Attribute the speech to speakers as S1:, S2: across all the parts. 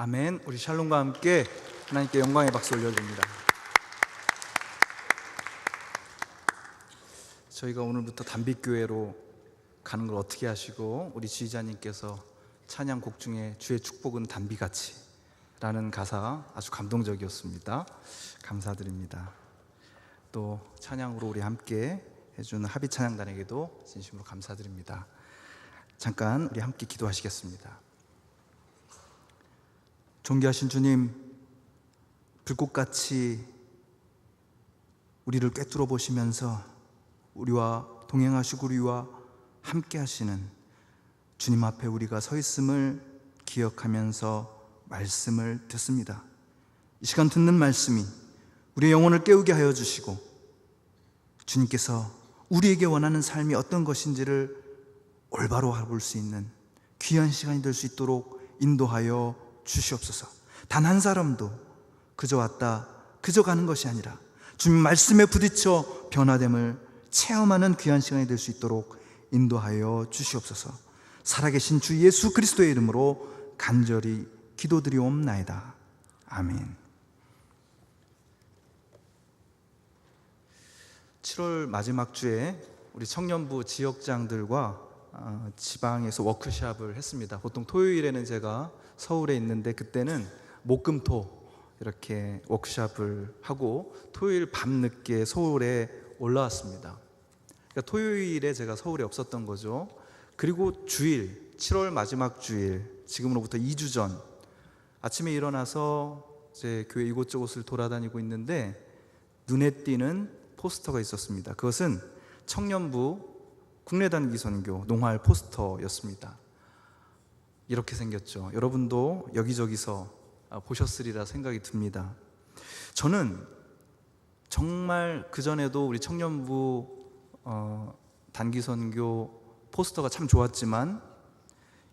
S1: 아멘. 우리 샬롬과 함께 하나님께 영광의 박수 올려드립니다. 저희가 오늘부터 단빛교회로 가는 걸 어떻게 하시고, 우리 지휘자님께서 찬양곡 중에 주의 축복은 단비같이 라는 가사 아주 감동적이었습니다. 감사드립니다. 또 찬양으로 우리 함께 해주는 합의찬양단에게도 진심으로 감사드립니다. 잠깐 우리 함께 기도하시겠습니다. 존귀하신 주님, 불꽃같이 우리를 꿰뚫어 보시면서 우리와 동행하시고 우리와 함께 하시는 주님 앞에 우리가 서 있음을 기억하면서 말씀을 듣습니다. 이 시간 듣는 말씀이 우리의 영혼을 깨우게 하여 주시고, 주님께서 우리에게 원하는 삶이 어떤 것인지를 올바로 알아볼 수 있는 귀한 시간이 될 수 있도록 인도하여 주시옵소서. 단 한 사람도 그저 왔다 그저 가는 것이 아니라 주님 말씀에 부딪혀 변화됨을 체험하는 귀한 시간이 될 수 있도록 인도하여 주시옵소서. 살아계신 주 예수 그리스도의 이름으로 간절히 기도드리옵나이다. 아멘. 7월 마지막 주에 우리 청년부 지역장들과 지방에서 워크숍을 했습니다. 보통 토요일에는 제가 서울에 있는데, 그때는 목금토 이렇게 워크숍을 하고 토요일 밤늦게 서울에 올라왔습니다. 그러니까 토요일에 제가 서울에 없었던 거죠. 그리고 주일, 7월 마지막 주일, 지금으로부터 2주 전 아침에 일어나서 이제 교회 이곳저곳을 돌아다니고 있는데 눈에 띄는 포스터가 있었습니다. 그것은 청년부 국내단기선교 농활 포스터였습니다. 이렇게 생겼죠. 여러분도 여기저기서 보셨으리라 생각이 듭니다. 저는 정말 그전에도 우리 청년부 단기선교 포스터가 참 좋았지만,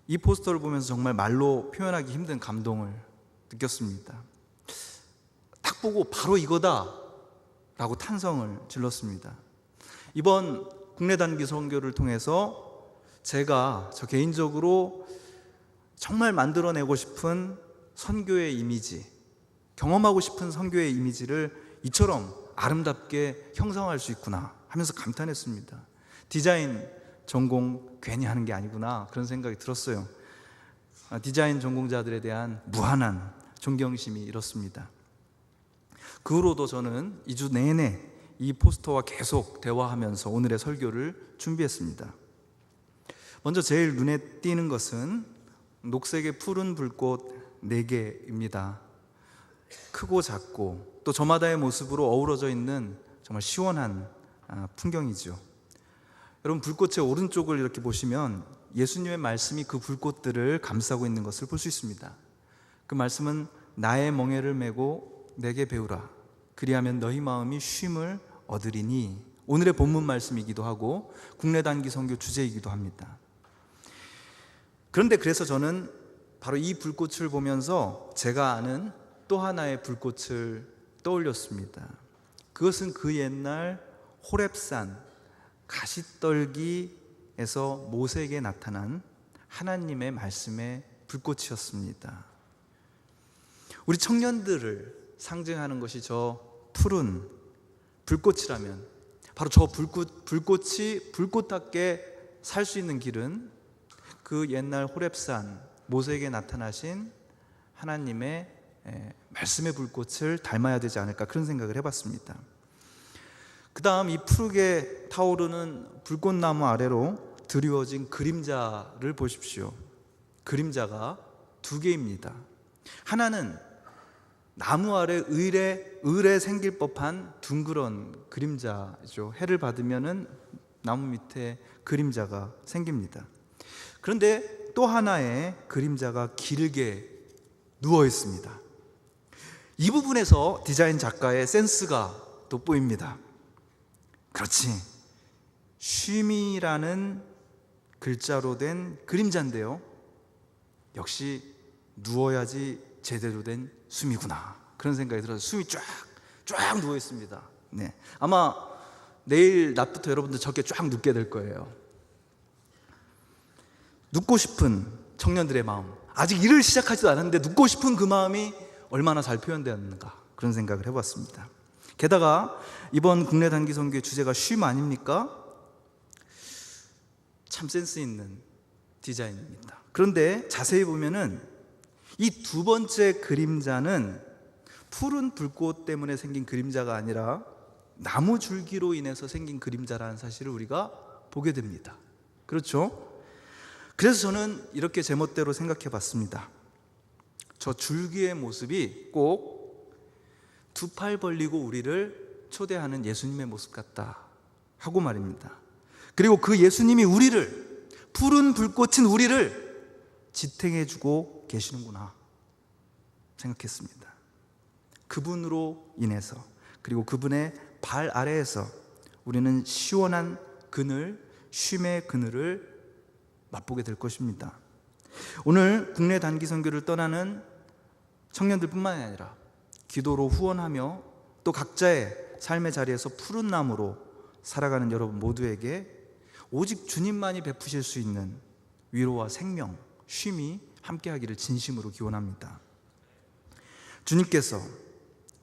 S1: 이 포스터를 보면서 정말 말로 표현하기 힘든 감동을 느꼈습니다. 딱 보고 바로 이거다 라고 탄성을 질렀습니다. 이번 국내 단기 선교를 통해서 저 개인적으로 정말 만들어내고 싶은 선교의 이미지, 경험하고 싶은 선교의 이미지를 이처럼 아름답게 형성할 수 있구나 하면서 감탄했습니다. 디자인 전공 괜히 하는 게 아니구나, 그런 생각이 들었어요. 디자인 전공자들에 대한 무한한 존경심이 일었습니다. 그 후로도 저는 2주 내내 이 포스터와 계속 대화하면서 오늘의 설교를 준비했습니다. 먼저 제일 눈에 띄는 것은 녹색의 푸른 불꽃 4개입니다. 크고 작고 또 저마다의 모습으로 어우러져 있는 정말 시원한 풍경이죠. 여러분, 불꽃의 오른쪽을 이렇게 보시면 예수님의 말씀이 그 불꽃들을 감싸고 있는 것을 볼 수 있습니다. 그 말씀은 나의 멍에를 메고 내게 배우라, 그리하면 너희 마음이 쉼을 얻으리니, 오늘의 본문 말씀이기도 하고 국내 단기 선교 주제이기도 합니다. 그런데 그래서 저는 바로 이 불꽃을 보면서 제가 아는 또 하나의 불꽃을 떠올렸습니다. 그것은 그 옛날 호렙산 가시떨기에서 모세에게 나타난 하나님의 말씀의 불꽃이었습니다. 우리 청년들을 상징하는 것이 저 푸른 불꽃이라면, 바로 저 불꽃이 불꽃답게 살 수 있는 길은 그 옛날 호렙산 모세에게 나타나신 하나님의 말씀의 불꽃을 닮아야 되지 않을까, 그런 생각을 해봤습니다. 그 다음 이 푸르게 타오르는 불꽃나무 아래로 드리워진 그림자를 보십시오. 그림자가 2개입니다. 하나는 나무 아래 을에 생길 법한 둥그런 그림자죠. 해를 받으면은 나무 밑에 그림자가 생깁니다. 그런데 또 하나의 그림자가 길게 누워 있습니다. 이 부분에서 디자인 작가의 센스가 돋보입니다. 그렇지, 쉼이라는 글자로 된 그림자인데요, 역시 누워야지 제대로 된 숨이구나, 그런 생각이 들어서 숨이 쫙 누워 있습니다. 네, 아마 내일 낮부터 여러분들 저렇게 쫙 눕게 될 거예요. 눕고 싶은 청년들의 마음, 아직 일을 시작하지도 않았는데 눕고 싶은 그 마음이 얼마나 잘 표현되었는가, 그런 생각을 해봤습니다. 게다가 이번 국내 단기 선교의 주제가 쉼 아닙니까? 참 센스 있는 디자인입니다. 그런데 자세히 보면은 이 두 번째 그림자는 푸른 불꽃 때문에 생긴 그림자가 아니라 나무 줄기로 인해서 생긴 그림자라는 사실을 우리가 보게 됩니다. 그렇죠? 그래서 저는 이렇게 제멋대로 생각해 봤습니다. 저 줄기의 모습이 꼭 두 팔 벌리고 우리를 초대하는 예수님의 모습 같다 하고 말입니다. 그리고 그 예수님이 우리를, 푸른 불꽃인 우리를 지탱해 주고 계시는구나 생각했습니다. 그분으로 인해서, 그리고 그분의 발 아래에서 우리는 시원한 그늘, 쉼의 그늘을 맛보게 될 것입니다. 오늘 국내 단기 선교를 떠나는 청년들 뿐만이 아니라 기도로 후원하며 또 각자의 삶의 자리에서 푸른 나무로 살아가는 여러분 모두에게 오직 주님만이 베푸실 수 있는 위로와 생명, 쉼이 함께하기를 진심으로 기원합니다. 주님께서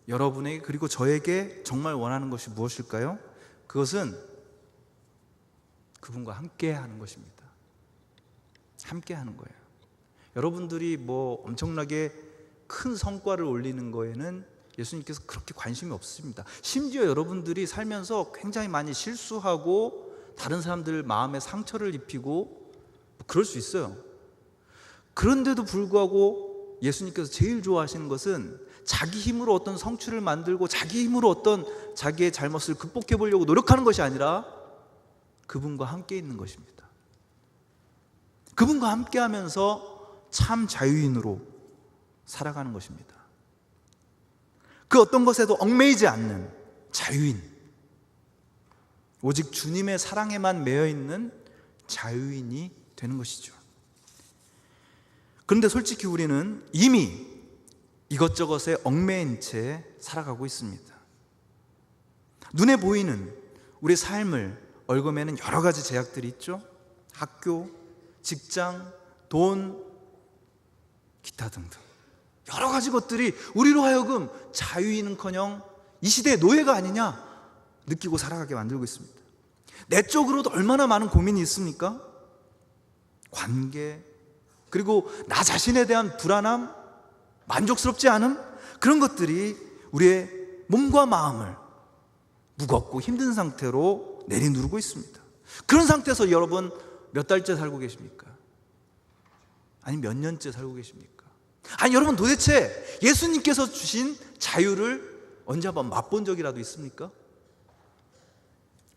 S1: 여러분에게, 그리고 저에게 정말 원하는 것이 무엇일까요? 그것은 그분과 함께 하는 것입니다. 함께 하는 거예요. 여러분들이 뭐 엄청나게 큰 성과를 올리는 거에는 예수님께서 그렇게 관심이 없습니다. 심지어 여러분들이 살면서 굉장히 많이 실수하고 다른 사람들 마음에 상처를 입히고 그럴 수 있어요. 그런데도 불구하고 예수님께서 제일 좋아하시는 것은 자기 힘으로 어떤 성취를 만들고 자기 힘으로 어떤 자기의 잘못을 극복해 보려고 노력하는 것이 아니라 그분과 함께 있는 것입니다. 그분과 함께 하면서 참 자유인으로 살아가는 것입니다. 그 어떤 것에도 얽매이지 않는 자유인, 오직 주님의 사랑에만 매여 있는 자유인이 되는 것이죠. 그런데 솔직히 우리는 이미 이것저것에 얽매인 채 살아가고 있습니다. 눈에 보이는 우리 삶을 얽어매는 여러 가지 제약들이 있죠. 학교, 직장, 돈, 기타 등등 여러 가지 것들이 우리로 하여금 자유인은커녕 이 시대의 노예가 아니냐 느끼고 살아가게 만들고 있습니다. 내적으로도 얼마나 많은 고민이 있습니까? 관계, 그리고 나 자신에 대한 불안함, 만족스럽지 않음, 그런 것들이 우리의 몸과 마음을 무겁고 힘든 상태로 내리누르고 있습니다. 그런 상태에서 여러분 몇 달째 살고 계십니까? 아니 몇 년째 살고 계십니까? 아니 여러분 도대체 예수님께서 주신 자유를 언제 한번 맛본 적이라도 있습니까?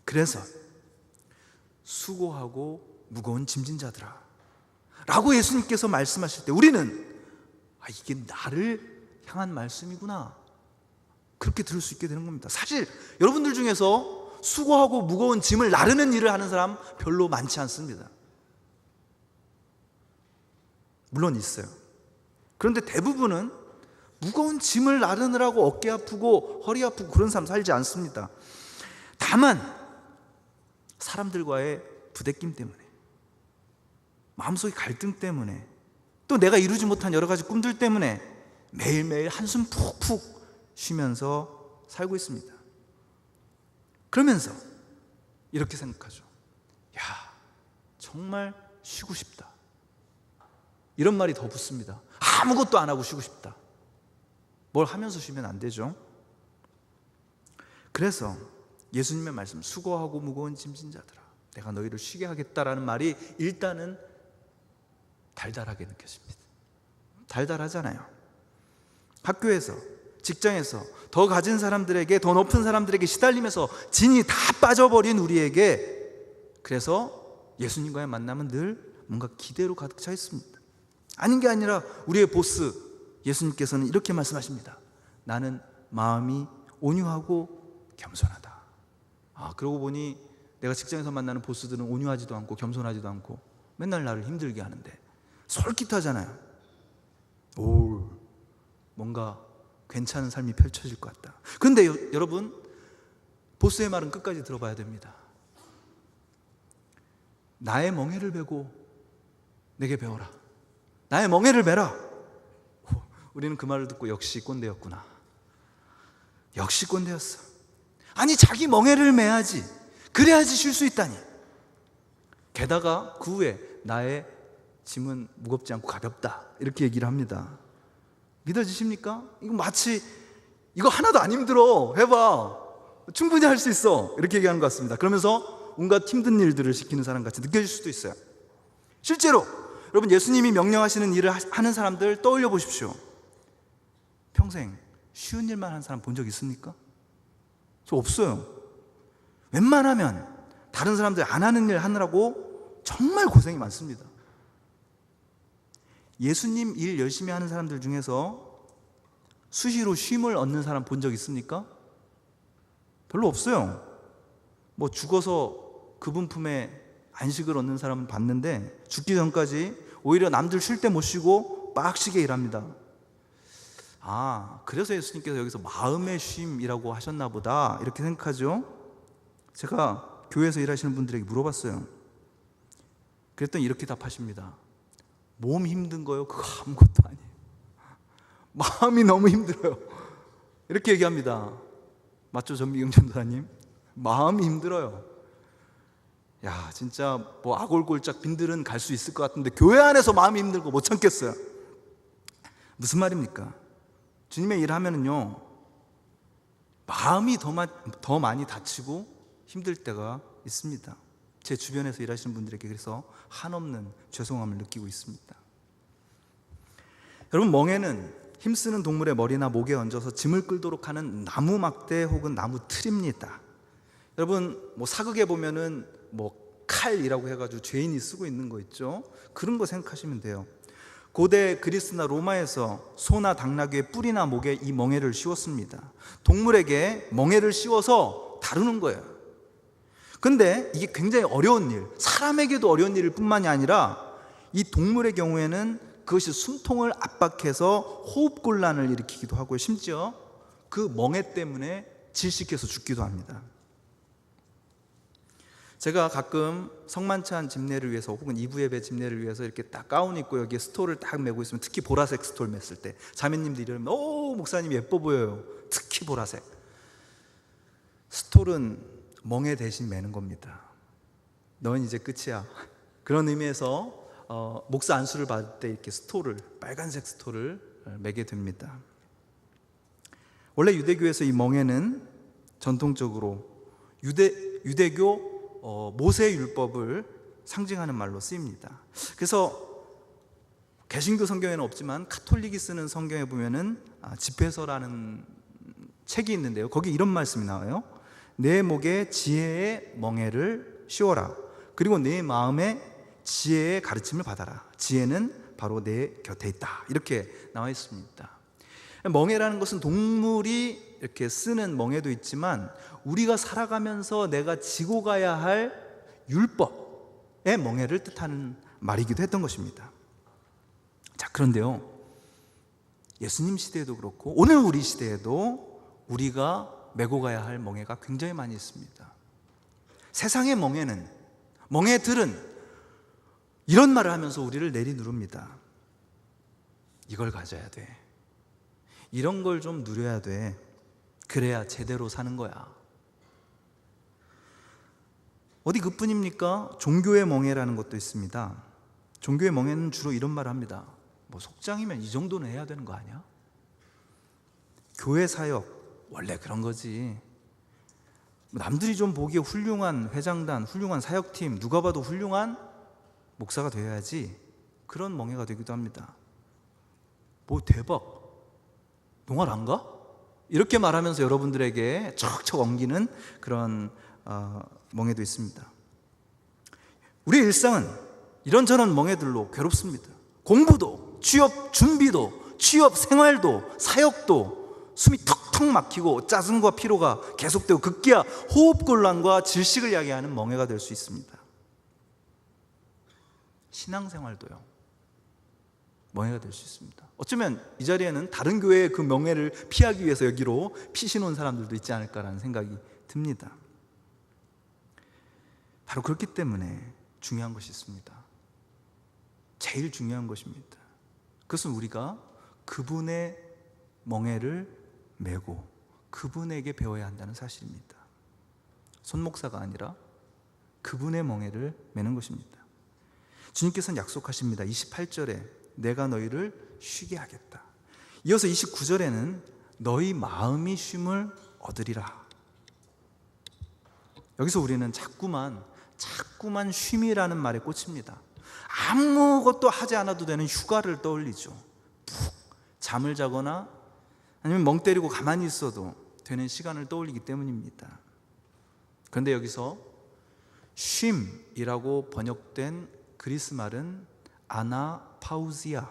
S1: 그래서 수고하고 무거운 짐진 자들아 라고 예수님께서 말씀하실 때 우리는 이게 나를 향한 말씀이구나 그렇게 들을 수 있게 되는 겁니다. 사실 여러분들 중에서 수고하고 무거운 짐을 나르는 일을 하는 사람 별로 많지 않습니다. 물론 있어요. 그런데 대부분은 무거운 짐을 나르느라고 어깨 아프고 허리 아프고 그런 삶 살지 않습니다. 다만 사람들과의 부대낌 때문에, 마음속의 갈등 때문에, 또 내가 이루지 못한 여러 가지 꿈들 때문에 매일매일 한숨 푹푹 쉬면서 살고 있습니다. 그러면서 이렇게 생각하죠. 야, 정말 쉬고 싶다. 이런 말이 더 붙습니다. 아무것도 안 하고 쉬고 싶다. 뭘 하면서 쉬면 안 되죠. 그래서 예수님의 말씀, 수고하고 무거운 짐진 자들아 내가 너희를 쉬게 하겠다라는 말이 일단은 달달하게 느껴집니다. 달달하잖아요. 학교에서, 직장에서 더 가진 사람들에게, 더 높은 사람들에게 시달리면서 진이 다 빠져버린 우리에게, 그래서 예수님과의 만남은 늘 뭔가 기대로 가득 차 있습니다. 아닌 게 아니라 우리의 보스 예수님께서는 이렇게 말씀하십니다. 나는 마음이 온유하고 겸손하다. 그러고 보니 내가 직장에서 만나는 보스들은 온유하지도 않고 겸손하지도 않고 맨날 나를 힘들게 하는데 솔깃하잖아요. 뭔가 괜찮은 삶이 펼쳐질 것 같다. 그런데 여러분, 보스의 말은 끝까지 들어봐야 됩니다. 나의 멍에를 베고 내게 배워라. 나의 멍에를 메라. 우리는 그 말을 듣고 역시 꼰대였구나. 역시 꼰대였어. 아니, 자기 멍에를 메야지. 그래야지 쉴 수 있다니. 게다가 그 후에 나의 짐은 무겁지 않고 가볍다, 이렇게 얘기를 합니다. 믿어지십니까? 이거 마치 이거 하나도 안 힘들어, 해봐, 충분히 할 수 있어, 이렇게 얘기하는 것 같습니다. 그러면서 온갖 힘든 일들을 시키는 사람 같이 느껴질 수도 있어요. 실제로 여러분, 예수님이 명령하시는 일을 하는 사람들 떠올려 보십시오. 평생 쉬운 일만 하는 사람 본 적 있습니까? 저 없어요. 웬만하면 다른 사람들 안 하는 일 하느라고 정말 고생이 많습니다. 예수님 일 열심히 하는 사람들 중에서 수시로 쉼을 얻는 사람 본 적 있습니까? 별로 없어요. 뭐 죽어서 그분 품에 안식을 얻는 사람은 봤는데, 죽기 전까지 오히려 남들 쉴 때 못 쉬고 빡시게 일합니다. 아, 그래서 예수님께서 여기서 마음의 쉼이라고 하셨나 보다, 이렇게 생각하죠. 제가 교회에서 일하시는 분들에게 물어봤어요. 그랬더니 이렇게 답하십니다. 몸 힘든 거요? 그거 아무것도 아니에요. 마음이 너무 힘들어요. 이렇게 얘기합니다. 맞죠, 전미경 전도사님? 마음이 힘들어요. 야, 진짜 뭐 아골골짝 빈들은 갈 수 있을 것 같은데 교회 안에서 마음이 힘들고 못 참겠어요. 무슨 말입니까? 주님의 일을 하면은요, 마음이 더 많이 다치고 힘들 때가 있습니다. 제 주변에서 일하시는 분들에게 그래서 한없는 죄송함을 느끼고 있습니다. 여러분, 멍에는 힘쓰는 동물의 머리나 목에 얹어서 짐을 끌도록 하는 나무 막대 혹은 나무 틀입니다. 여러분, 뭐 사극에 보면은 뭐 칼이라고 해가지고 죄인이 쓰고 있는 거 있죠? 그런 거 생각하시면 돼요. 고대 그리스나 로마에서 소나 당나귀의 뿔이나 목에 이 멍에를 씌웠습니다. 동물에게 멍에를 씌워서 다루는 거예요. 근데 이게 굉장히 어려운 일, 사람에게도 어려운 일일 뿐만이 아니라 이 동물의 경우에는 그것이 숨통을 압박해서 호흡곤란을 일으키기도 하고요, 심지어 그 멍에 때문에 질식해서 죽기도 합니다. 제가 가끔 성만찬 집례를 위해서 혹은 이부예배 집례를 위해서 이렇게 딱 가운 입고 여기에 스톨을 딱 메고 있으면, 특히 보라색 스톨 맸을 때 자매님들이 이러면 오, 목사님 예뻐 보여요. 특히 보라색 스톨은 멍에 대신 매는 겁니다. 넌 이제 끝이야, 그런 의미에서 목사 안수를 받을 때 이렇게 스톨을, 빨간색 스톨을 매게 됩니다. 원래 유대교에서 이 멍에는 전통적으로 유대교 모세율법을 상징하는 말로 쓰입니다. 그래서 개신교 성경에는 없지만 카톨릭이 쓰는 성경에 보면은 집회서라는 책이 있는데요, 거기 이런 말씀이 나와요. 내 목에 지혜의 멍에를 씌워라. 그리고 내 마음에 지혜의 가르침을 받아라. 지혜는 바로 내 곁에 있다. 이렇게 나와 있습니다. 멍에라는 것은 동물이 이렇게 쓰는 멍에도 있지만, 우리가 살아가면서 내가 지고 가야 할 율법의 멍에를 뜻하는 말이기도 했던 것입니다. 자, 그런데요, 예수님 시대에도 그렇고 오늘 우리 시대에도 우리가 메고 가야 할 멍에가 굉장히 많이 있습니다. 세상의 멍에는, 멍에들은 이런 말을 하면서 우리를 내리누릅니다. 이걸 가져야 돼. 이런 걸 좀 누려야 돼. 그래야 제대로 사는 거야. 어디 그뿐입니까? 종교의 멍에라는 것도 있습니다. 종교의 멍에는 주로 이런 말을 합니다. 뭐 속장이면 이 정도는 해야 되는 거 아니야? 교회 사역 원래 그런 거지. 남들이 좀 보기에 훌륭한 회장단, 훌륭한 사역팀, 누가 봐도 훌륭한 목사가 되어야지. 그런 멍에가 되기도 합니다. 뭐 대박, 농활 안 가? 이렇게 말하면서 여러분들에게 척척 엉기는 그런 멍에도 있습니다. 우리의 일상은 이런저런 멍에들로 괴롭습니다. 공부도, 취업 준비도, 취업 생활도, 사역도 숨이 턱턱 막히고 짜증과 피로가 계속되고 급기야 호흡곤란과 질식을 야기하는 멍에가 될 수 있습니다. 신앙생활도요, 멍에가 될 수 있습니다. 어쩌면 이 자리에는 다른 교회의 그 멍에를 피하기 위해서 여기로 피신 온 사람들도 있지 않을까라는 생각이 듭니다. 바로 그렇기 때문에 중요한 것이 있습니다. 제일 중요한 것입니다. 그것은 우리가 그분의 멍에를 메고 그분에게 배워야 한다는 사실입니다. 손목사가 아니라 그분의 멍에를 메는 것입니다. 주님께서는 약속하십니다. 28절에 내가 너희를 쉬게 하겠다. 이어서 29절에는 너희 마음이 쉼을 얻으리라. 여기서 우리는 자꾸만 쉼이라는 말에 꽂힙니다. 아무것도 하지 않아도 되는 휴가를 떠올리죠. 푹 잠을 자거나 아니면 멍 때리고 가만히 있어도 되는 시간을 떠올리기 때문입니다. 그런데 여기서 쉼이라고 번역된 그리스 말은 아나파우지아,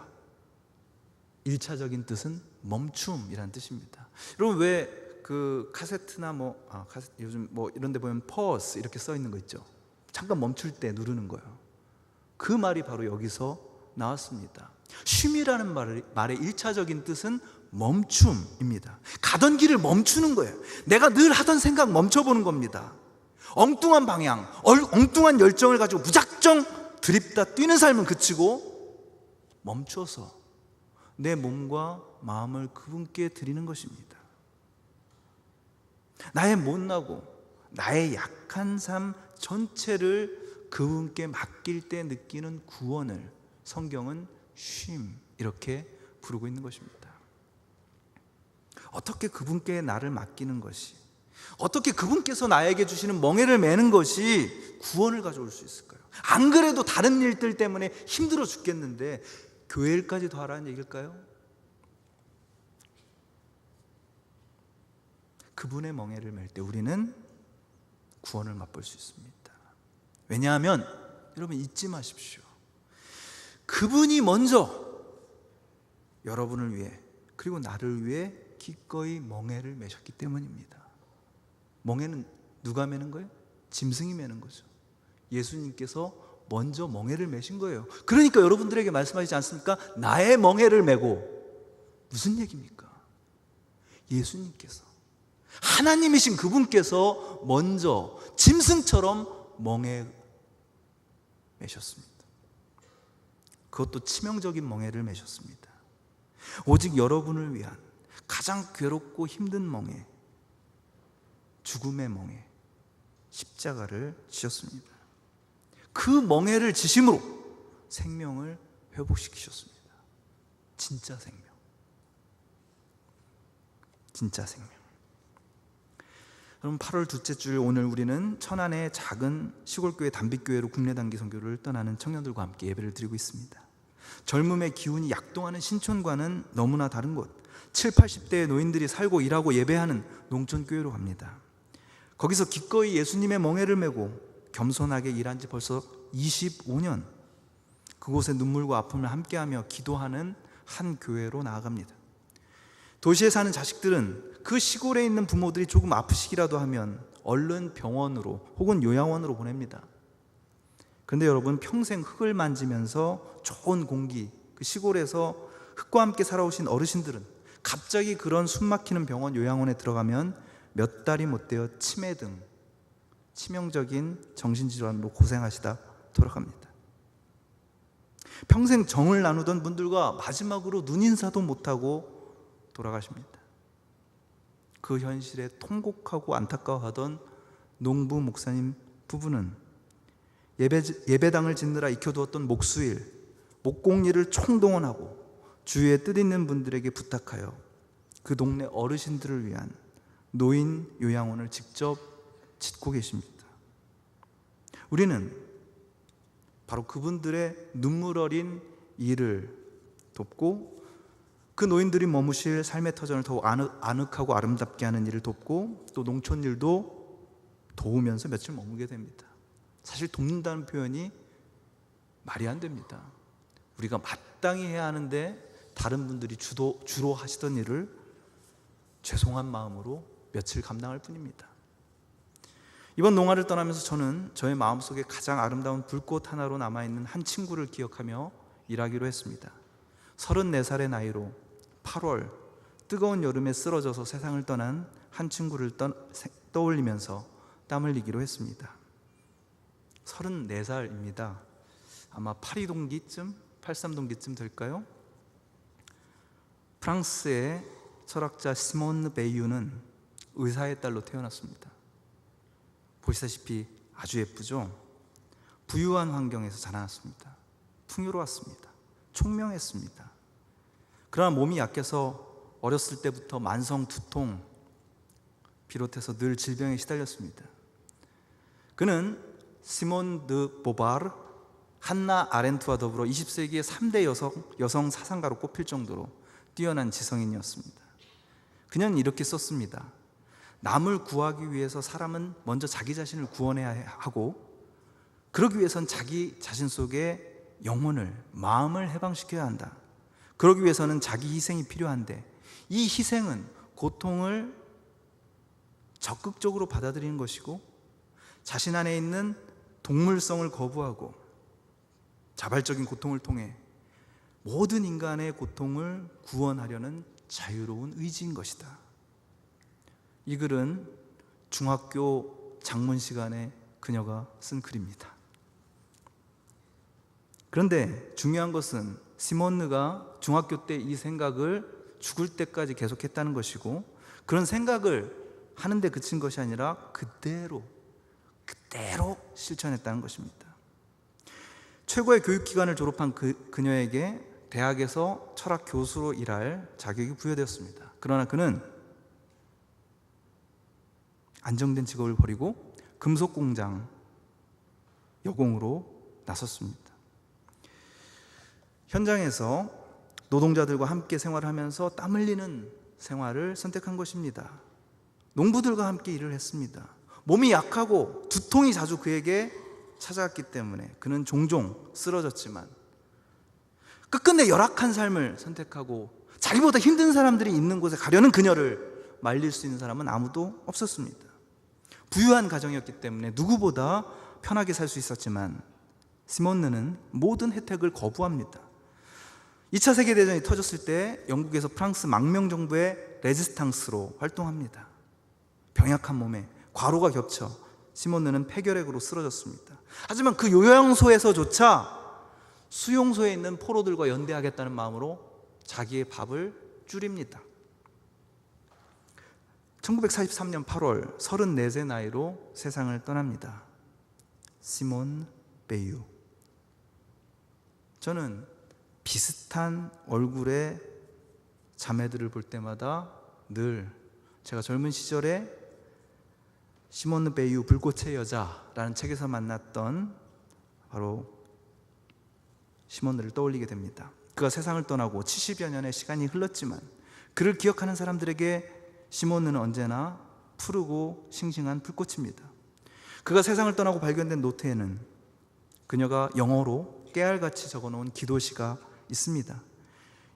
S1: 1차적인 뜻은 멈춤이라는 뜻입니다. 여러분 왜 그 카세트나 요즘 이런 데 보면 pause 이렇게 써 있는 거 있죠? 잠깐 멈출 때 누르는 거예요. 그 말이 바로 여기서 나왔습니다. 쉼이라는 말의 1차적인 뜻은 멈춤입니다. 가던 길을 멈추는 거예요. 내가 늘 하던 생각 멈춰보는 겁니다. 엉뚱한 방향, 엉뚱한 열정을 가지고 무작정 드립다 뛰는 삶은 그치고 멈춰서 내 몸과 마음을 그분께 드리는 것입니다. 나의 못나고 나의 약한 삶 전체를 그분께 맡길 때 느끼는 구원을 성경은 쉼 이렇게 부르고 있는 것입니다. 어떻게 그분께 나를 맡기는 것이, 어떻게 그분께서 나에게 주시는 멍에를 메는 것이 구원을 가져올 수 있을까요? 안 그래도 다른 일들 때문에 힘들어 죽겠는데 교회 일까지 더 하라는 얘기일까요? 그분의 멍에를 맬 때 우리는 구원을 맛볼 수 있습니다. 왜냐하면 여러분 잊지 마십시오. 그분이 먼저 여러분을 위해 그리고 나를 위해 기꺼이 멍에를 메셨기 때문입니다. 멍에는 누가 메는 거예요? 짐승이 메는 거죠. 예수님께서 먼저 멍에를 메신 거예요. 그러니까 여러분들에게 말씀하시지 않습니까? 나의 멍에를 메고. 무슨 얘기입니까? 예수님께서, 하나님이신 그분께서 먼저 짐승처럼 멍에 메셨습니다. 그것도 치명적인 멍에를 메셨습니다. 오직 여러분을 위한 가장 괴롭고 힘든 멍에, 죽음의 멍에, 십자가를 지셨습니다. 그 멍에를 지심으로 생명을 회복시키셨습니다. 진짜 생명. 진짜 생명. 그럼 8월 둘째 주 오늘 우리는 천안의 작은 시골교회 담빛교회로 국내 단기 선교를 떠나는 청년들과 함께 예배를 드리고 있습니다. 젊음의 기운이 약동하는 신촌과는 너무나 다른 곳, 7, 80대의 노인들이 살고 일하고 예배하는 농촌교회로 갑니다. 거기서 기꺼이 예수님의 멍에를 메고 겸손하게 일한 지 벌써 25년, 그곳의 눈물과 아픔을 함께하며 기도하는 한 교회로 나아갑니다. 도시에 사는 자식들은 그 시골에 있는 부모들이 조금 아프시기라도 하면 얼른 병원으로 혹은 요양원으로 보냅니다. 그런데 여러분, 평생 흙을 만지면서 좋은 공기, 그 시골에서 흙과 함께 살아오신 어르신들은 갑자기 그런 숨막히는 병원 요양원에 들어가면 몇 달이 못 되어 치매 등 치명적인 정신질환으로 고생하시다 돌아갑니다. 평생 정을 나누던 분들과 마지막으로 눈인사도 못하고 돌아가십니다. 그 현실에 통곡하고 안타까워하던 농부 목사님 부부는 예배당을 짓느라 익혀두었던 목수일, 목공일을 총동원하고 주위에 뜻있는 분들에게 부탁하여 그 동네 어르신들을 위한 노인 요양원을 직접 짓고 계십니다. 우리는 바로 그분들의 눈물 어린 일을 돕고 그 노인들이 머무실 삶의 터전을 더욱 아늑하고 아름답게 하는 일을 돕고 또 농촌 일도 도우면서 며칠 머무게 됩니다. 사실 돕는다는 표현이 말이 안 됩니다. 우리가 마땅히 해야 하는데 다른 분들이 주로 하시던 일을 죄송한 마음으로 며칠 감당할 뿐입니다. 이번 농화를 떠나면서 저는 저의 마음속에 가장 아름다운 불꽃 하나로 남아있는 한 친구를 기억하며 일하기로 했습니다. 34살의 나이로 8월 뜨거운 여름에 쓰러져서 세상을 떠난 한 친구를 떠올리면서 땀 흘리기로 했습니다. 34살입니다. 아마 82동기쯤, 83동기쯤 될까요? 프랑스의 철학자 시몬 베이유는 의사의 딸로 태어났습니다. 보시다시피 아주 예쁘죠? 부유한 환경에서 자라났습니다. 풍요로웠습니다. 총명했습니다. 그러나 몸이 약해서 어렸을 때부터 만성 두통 비롯해서 늘 질병에 시달렸습니다. 그는 시몬 드 보바르, 한나 아렌트와 더불어 20세기의 3대 여성 사상가로 꼽힐 정도로 뛰어난 지성인이었습니다. 그녀는 이렇게 썼습니다. 남을 구하기 위해서 사람은 먼저 자기 자신을 구원해야 하고, 그러기 위해선 자기 자신 속에 영혼을, 마음을 해방시켜야 한다. 그러기 위해서는 자기 희생이 필요한데, 이 희생은 고통을 적극적으로 받아들이는 것이고, 자신 안에 있는 동물성을 거부하고 자발적인 고통을 통해 모든 인간의 고통을 구원하려는 자유로운 의지인 것이다. 이 글은 중학교 작문 시간에 그녀가 쓴 글입니다. 그런데 중요한 것은 시몬느가 중학교 때 이 생각을 죽을 때까지 계속했다는 것이고, 그런 생각을 하는데 그친 것이 아니라 그대로 실천했다는 것입니다. 최고의 교육기관을 졸업한 그녀에게 대학에서 철학 교수로 일할 자격이 부여되었습니다. 그러나 그는 안정된 직업을 버리고 금속공장 여공으로 나섰습니다. 현장에서 노동자들과 함께 생활하면서 땀 흘리는 생활을 선택한 것입니다. 농부들과 함께 일을 했습니다. 몸이 약하고 두통이 자주 그에게 찾아왔기 때문에 그는 종종 쓰러졌지만 끝끝내 열악한 삶을 선택하고 자기보다 힘든 사람들이 있는 곳에 가려는 그녀를 말릴 수 있는 사람은 아무도 없었습니다. 부유한 가정이었기 때문에 누구보다 편하게 살 수 있었지만 시몬느는 모든 혜택을 거부합니다. 2차 세계대전이 터졌을 때 영국에서 프랑스 망명정부의 레지스탕스로 활동합니다. 병약한 몸에 과로가 겹쳐 시몬느는 폐결핵으로 쓰러졌습니다. 하지만 그 요양소에서조차 수용소에 있는 포로들과 연대하겠다는 마음으로 자기의 밥을 줄입니다. 1943년 8월 34세 나이로 세상을 떠납니다. 시몬 베이유. 저는 비슷한 얼굴의 자매들을 볼 때마다 늘 제가 젊은 시절에 시몬 베이유 불꽃의 여자라는 책에서 만났던 바로 시몬느를 떠올리게 됩니다. 그가 세상을 떠나고 70여 년의 시간이 흘렀지만 그를 기억하는 사람들에게 시몬느는 언제나 푸르고 싱싱한 불꽃입니다. 그가 세상을 떠나고 발견된 노트에는 그녀가 영어로 깨알같이 적어놓은 기도시가 있습니다.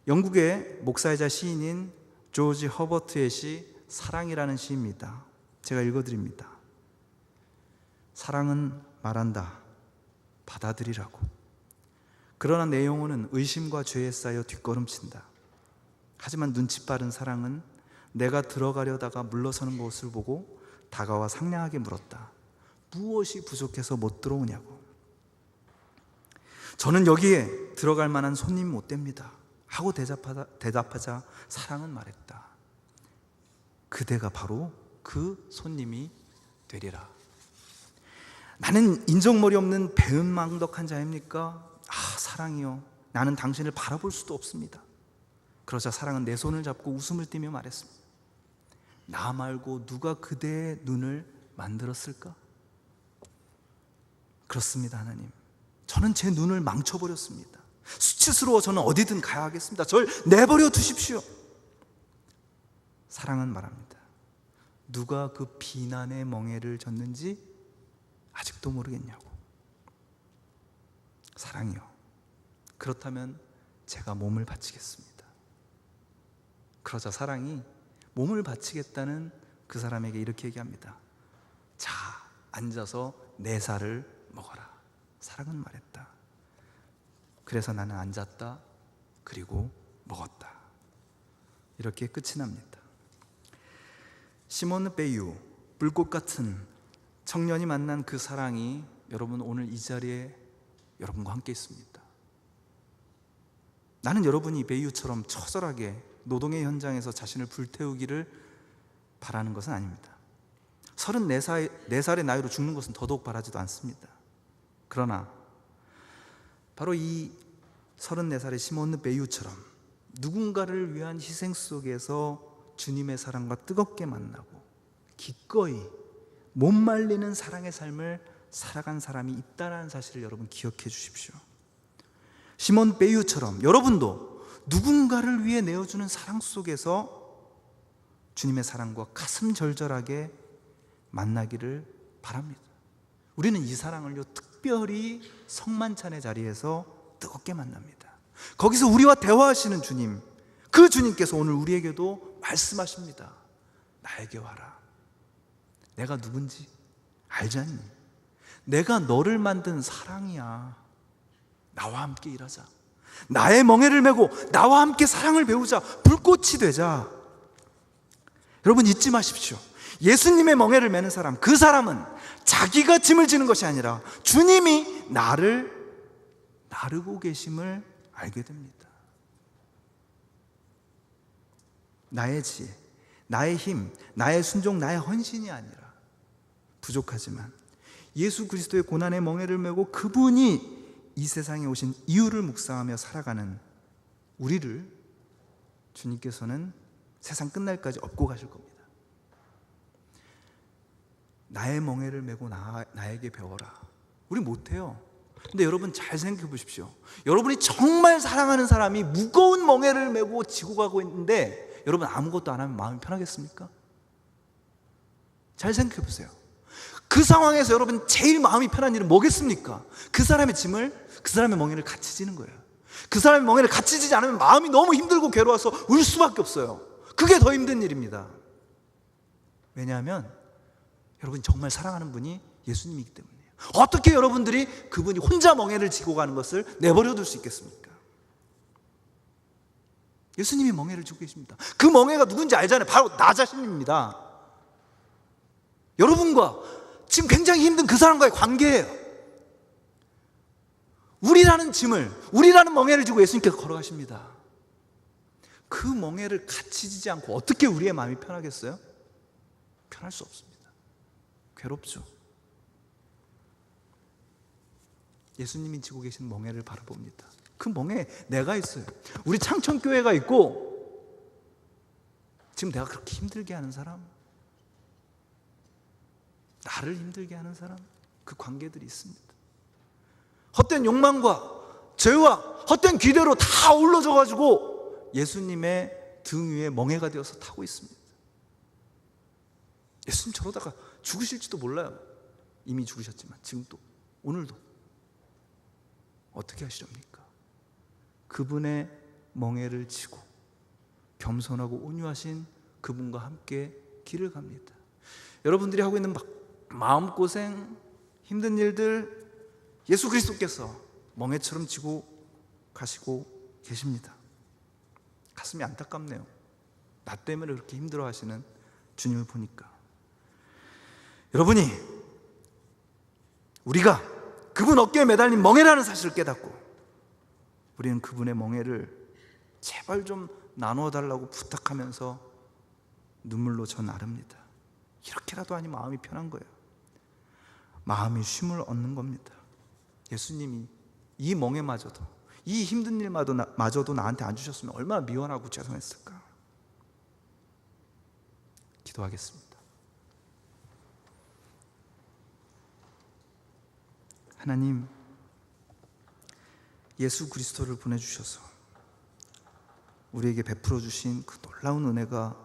S1: 영국의 목사이자 시인인 조지 허버트의 시 사랑이라는 시입니다. 제가 읽어드립니다. 사랑은 말한다. 받아들이라고. 그러나 내 영혼은 의심과 죄에 쌓여 뒷걸음친다. 하지만 눈치 빠른 사랑은 내가 들어가려다가 물러서는 모습을 보고 다가와 상냥하게 물었다. 무엇이 부족해서 못 들어오냐고. 저는 여기에 들어갈 만한 손님이 못 됩니다 하고 대답하자 사랑은 말했다. 그대가 바로 그 손님이 되리라. 나는 인정머리 없는 배은망덕한 자입니까? 사랑이요, 나는 당신을 바라볼 수도 없습니다. 그러자 사랑은 내 손을 잡고 웃음을 띠며 말했습니다. 나 말고 누가 그대의 눈을 만들었을까? 그렇습니다, 하나님. 저는 제 눈을 망쳐버렸습니다. 수치스러워 저는 어디든 가야 하겠습니다. 절 내버려 두십시오. 사랑은 말합니다. 누가 그 비난의 멍에를 졌는지 아직도 모르겠냐고. 사랑이요, 그렇다면 제가 몸을 바치겠습니다. 그러자 사랑이 몸을 바치겠다는 그 사람에게 이렇게 얘기합니다. 자, 앉아서 내 살을 먹어라. 사랑은 말했다. 그래서 나는 앉았다. 그리고 먹었다. 이렇게 끝이 납니다. 시몬 베이유, 불꽃 같은 청년이 만난 그 사랑이 여러분 오늘 이 자리에 여러분과 함께 있습니다. 나는 여러분이 베이유처럼 처절하게 노동의 현장에서 자신을 불태우기를 바라는 것은 아닙니다. 34살의 나이로 죽는 것은 더더욱 바라지도 않습니다. 그러나 바로 이 34살의 시몬 베유처럼 누군가를 위한 희생 속에서 주님의 사랑과 뜨겁게 만나고 기꺼이 못 말리는 사랑의 삶을 살아간 사람이 있다는 사실을 여러분 기억해 주십시오. 시몬 베유처럼 여러분도 누군가를 위해 내어주는 사랑 속에서 주님의 사랑과 가슴 절절하게 만나기를 바랍니다. 우리는 이 사랑을요, 특별히 성만찬의 자리에서 뜨겁게 만납니다. 거기서 우리와 대화하시는 주님, 그 주님께서 오늘 우리에게도 말씀하십니다. 나에게 와라. 내가 누군지 알지 않니? 내가 너를 만든 사랑이야. 나와 함께 일하자. 나의 멍에를 메고 나와 함께 사랑을 배우자. 불꽃이 되자. 여러분 잊지 마십시오. 예수님의 멍에를 메는 사람, 그 사람은 자기가 짐을 지는 것이 아니라 주님이 나를 나르고 계심을 알게 됩니다. 나의 지혜, 나의 힘, 나의 순종, 나의 헌신이 아니라 부족하지만 예수 그리스도의 고난의 멍에를 메고 그분이 이 세상에 오신 이유를 묵상하며 살아가는 우리를 주님께서는 세상 끝날까지 업고 가실 겁니다. 나의 멍에를 메고 나에게 배워라. 우리 못해요. 근데 여러분 잘 생각해 보십시오. 여러분이 정말 사랑하는 사람이 무거운 멍에를 메고 지고 가고 있는데 여러분 아무것도 안 하면 마음이 편하겠습니까? 잘 생각해 보세요. 그 상황에서 여러분 제일 마음이 편한 일은 뭐겠습니까? 그 사람의 짐을, 그 사람의 멍에를 같이 지는 거예요. 그 사람의 멍에를 같이 지지 않으면 마음이 너무 힘들고 괴로워서 울 수밖에 없어요. 그게 더 힘든 일입니다. 왜냐하면 여러분이 정말 사랑하는 분이 예수님이기 때문이에요. 어떻게 여러분들이 그분이 혼자 멍에를 지고 가는 것을 내버려 둘 수 있겠습니까? 예수님이 멍에를 지고 계십니다. 그 멍에가 누군지 알잖아요. 바로 나 자신입니다. 여러분과 지금 굉장히 힘든 그 사람과의 관계예요. 우리라는 짐을, 우리라는 멍에를 지고 예수님께서 걸어가십니다. 그 멍에를 같이 지지 않고 어떻게 우리의 마음이 편하겠어요? 편할 수 없습니다. 괴롭죠. 예수님이 지고 계신 멍에를 바라봅니다. 그 멍에 내가 있어요. 우리 창천교회가 있고 지금 내가 그렇게 힘들게 하는 사람, 나를 힘들게 하는 사람, 그 관계들이 있습니다. 헛된 욕망과 죄와 헛된 기대로 다 어우러져 가지고 예수님의 등 위에 멍에가 되어서 타고 있습니다. 예수님 저러다가 죽으실지도 몰라요. 이미 죽으셨지만 지금도, 오늘도 어떻게 하시렵니까? 그분의 멍에를 지고 겸손하고 온유하신 그분과 함께 길을 갑니다. 여러분들이 하고 있는 마음고생, 힘든 일들 예수 그리스도께서 멍에처럼 지고 가시고 계십니다. 가슴이 안타깝네요. 나 때문에 그렇게 힘들어하시는 주님을 보니까. 여러분이 우리가 그분 어깨에 매달린 멍에라는 사실을 깨닫고 우리는 그분의 멍에를 제발 좀 나눠달라고 부탁하면서 눈물로 저 나릅니다. 이렇게라도 하니 마음이 편한 거예요. 마음이 쉼을 얻는 겁니다. 예수님이 이 멍에마저도, 이 힘든 일마저도 나한테 안 주셨으면 얼마나 미워하고 죄송했을까. 기도하겠습니다. 하나님, 예수 그리스도를 보내주셔서 우리에게 베풀어 주신 그 놀라운 은혜가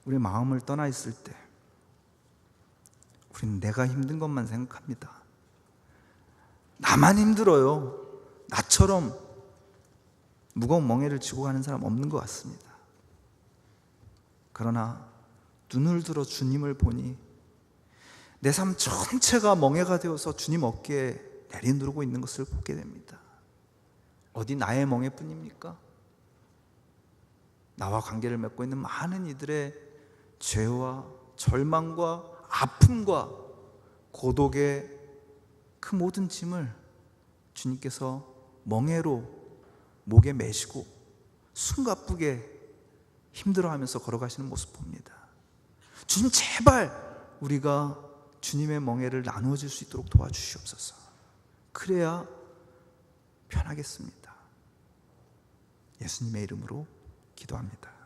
S1: 우리 마음을 떠나 있을 때 우리는 내가 힘든 것만 생각합니다. 나만 힘들어요. 나처럼 무거운 멍에를 지고 가는 사람 없는 것 같습니다. 그러나 눈을 들어 주님을 보니 내 삶 전체가 멍에가 되어서 주님 어깨에 내리누르고 있는 것을 보게 됩니다. 어디 나의 멍에뿐입니까? 나와 관계를 맺고 있는 많은 이들의 죄와 절망과 아픔과 고독의 그 모든 짐을 주님께서 멍에로 목에 매시고 숨가쁘게 힘들어하면서 걸어가시는 모습 봅니다. 주님, 제발 우리가 주님의 멍에를 나누어질 수 있도록 도와주시옵소서. 그래야 편하겠습니다. 예수님의 이름으로 기도합니다.